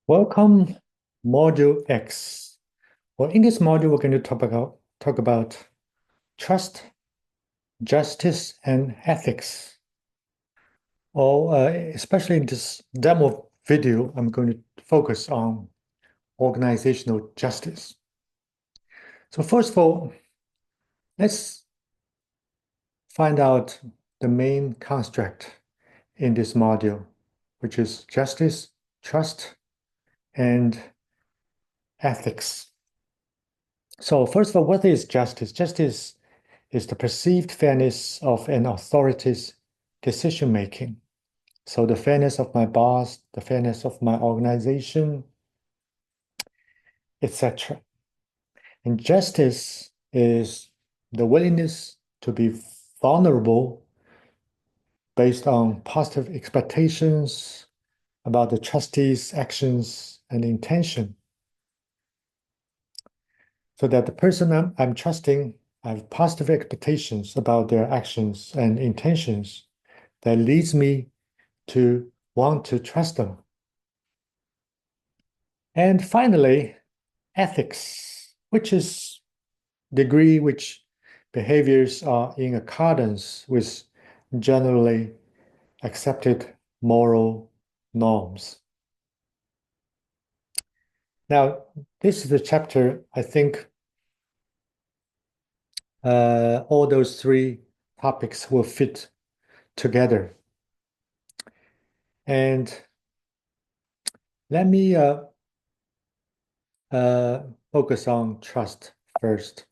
Welcome, Module X. Well, in this module, we're going to talk about trust, justice, and ethics. Especially in this demo video, I'm going to focus on organizational justice. So first of all, let's find out the main construct in this module, which is justice, trust, and ethics. So first of all, what is justice? Justice is the perceived fairness of an authority's decision making. So the fairness of my boss, the fairness of my organization, etc. And justice is the willingness to be vulnerable based on positive expectations about the trustee's actions and intention. So that the person I'm trusting, I have positive expectations about their actions and intentions that leads me to want to trust them. And finally, ethics, which is degree which behaviors are in accordance with generally accepted moral norms. Now, this is the chapter, I think all those three topics will fit together. And let me focus on trust first.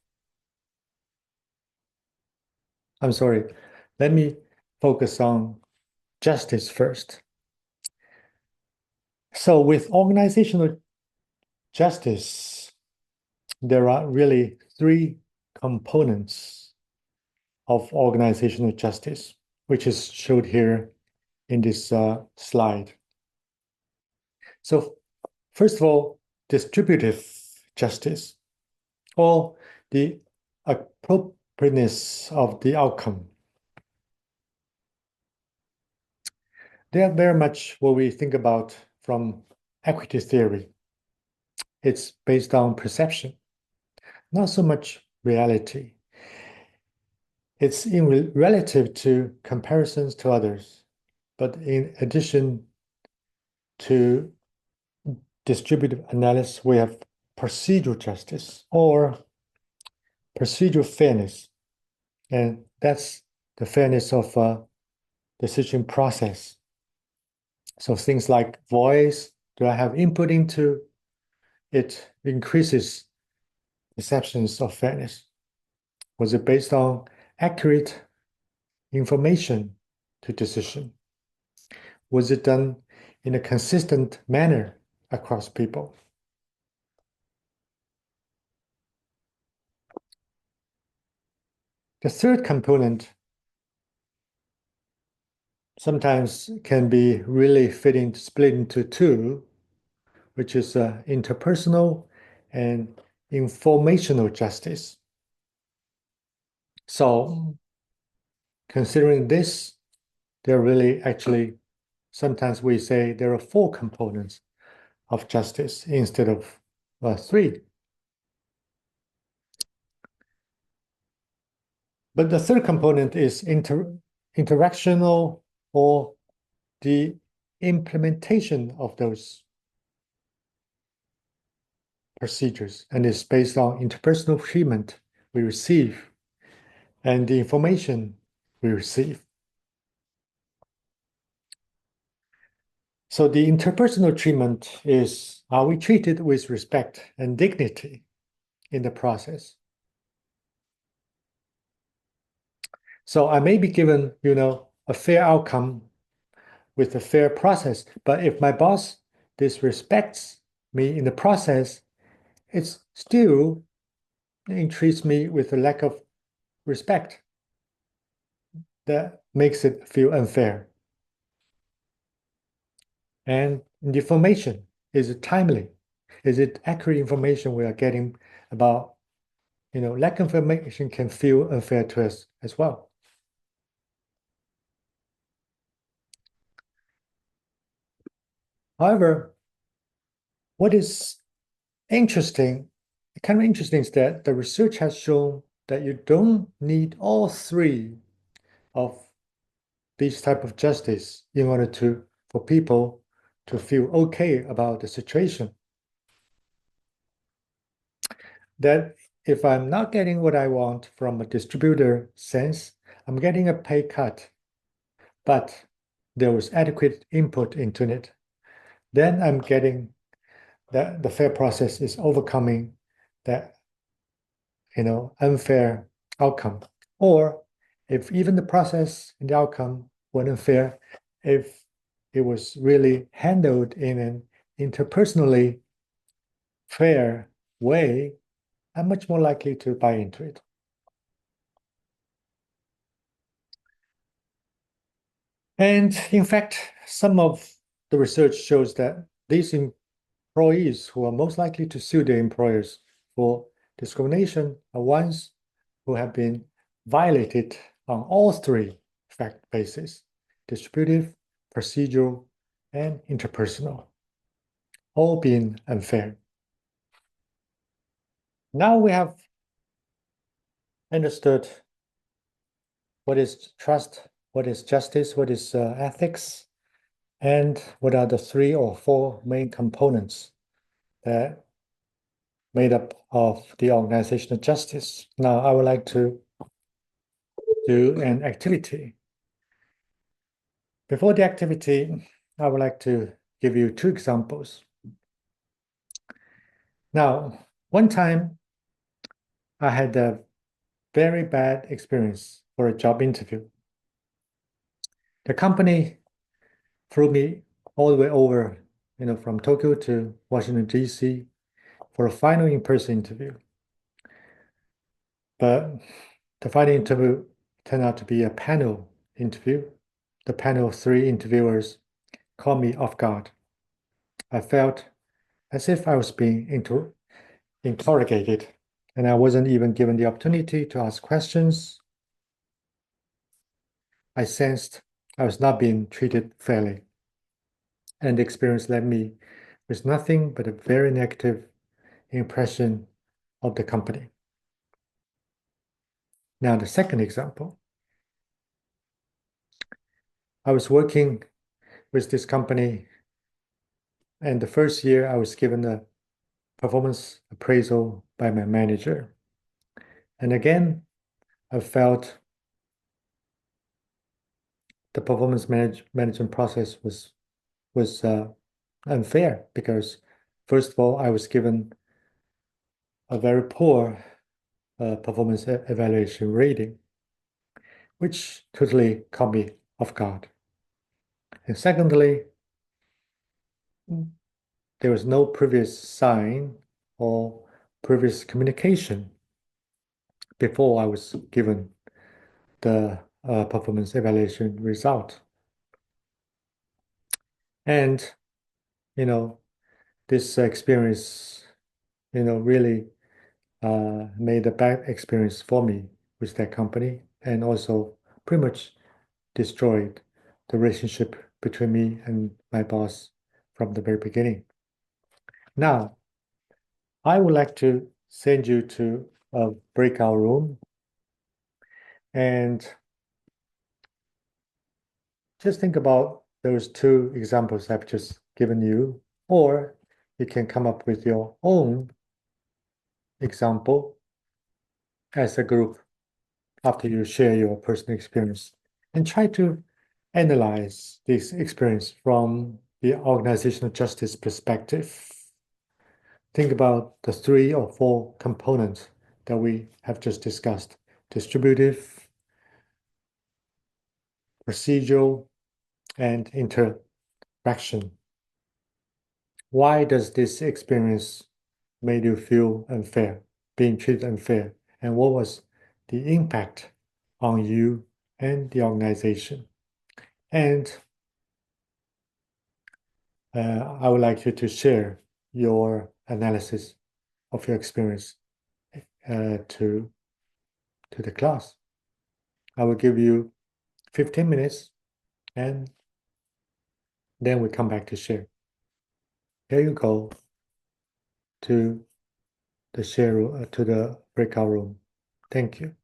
I'm sorry. Let me focus on justice first. So with organizational justice, there are really three components of organizational justice, which is showed here in this slide. So first of all, distributive justice, or the appropriateness of the outcome. They are very much what we think about from equity theory. It's based on perception, not so much reality. It's relative to comparisons to others, but in addition to distributive analysis, we have procedural justice or procedural fairness, and that's the fairness of a decision process. So things like voice, do I have input into it, increases perceptions of fairness. Was it based on accurate information to decision? Was it done in a consistent manner across people? The third component sometimes can be really split into two, which is interpersonal and informational justice. So considering this, there are really actually, sometimes we say there are four components of justice instead of three. But the third component is interactional, or the implementation of those procedures, and is based on interpersonal treatment we receive and the information we receive. So the interpersonal treatment is, are we treated with respect and dignity in the process? So I may be given, a fair outcome with a fair process, but if my boss disrespects me in the process, it still treats me with a lack of respect. That makes it feel unfair. And the information, is it timely? Is it accurate information we are getting about, lack of information can feel unfair to us as well. However, What is interesting, kind of interesting, is that the research has shown that you don't need all three of these type of justice in order for people to feel okay about the situation. That if I'm not getting what I want from a distributor sense, I'm getting a pay cut, but there was adequate input into it, then I'm getting that the fair process is overcoming that unfair outcome. Or if even the process and the outcome weren't fair, if it was really handled in an interpersonally fair way, I'm much more likely to buy into it. And in fact, some of the research shows that these employees who are most likely to sue their employers for discrimination are ones who have been violated on all three fact bases: distributive, procedural, and interpersonal, all being unfair. Now we have understood what is trust, what is justice, what is ethics, and what are the 3 or 4 main components that made up of the organizational justice. Now, I would like to do an activity. Before the activity, I would like to give you 2 examples. Now, one time I had a very bad experience for a job interview. The company flew me all the way over, from Tokyo to Washington, D.C. for a final in-person interview. But the final interview turned out to be a panel interview. The panel of 3 interviewers caught me off guard. I felt as if I was being interrogated, and I wasn't even given the opportunity to ask questions. I sensed I was not being treated fairly, and the experience left me with nothing but a very negative impression of the company. Now, the second example, I was working with this company, and the first year I was given a performance appraisal by my manager. And again, I felt the performance management process was unfair because, first of all, I was given a very poor performance evaluation rating, which totally caught me off guard. And secondly, there was no previous sign or previous communication before I was given the performance evaluation result. And, this experience, really made a bad experience for me with that company, and also pretty much destroyed the relationship between me and my boss from the very beginning. Now, I would like to send you to a breakout room and just think about those 2 examples I've just given you, or you can come up with your own example as a group after you share your personal experience, and try to analyze this experience from the organizational justice perspective. Think about the 3 or 4 components that we have just discussed: distributive, procedural, and interaction. Why does this experience make you feel unfair, being treated unfair? And what was the impact on you and the organization? And I would like you to share your analysis of your experience to the class. I will give you 15 minutes and then we come back to share. Here you go. to the breakout room. Thank you.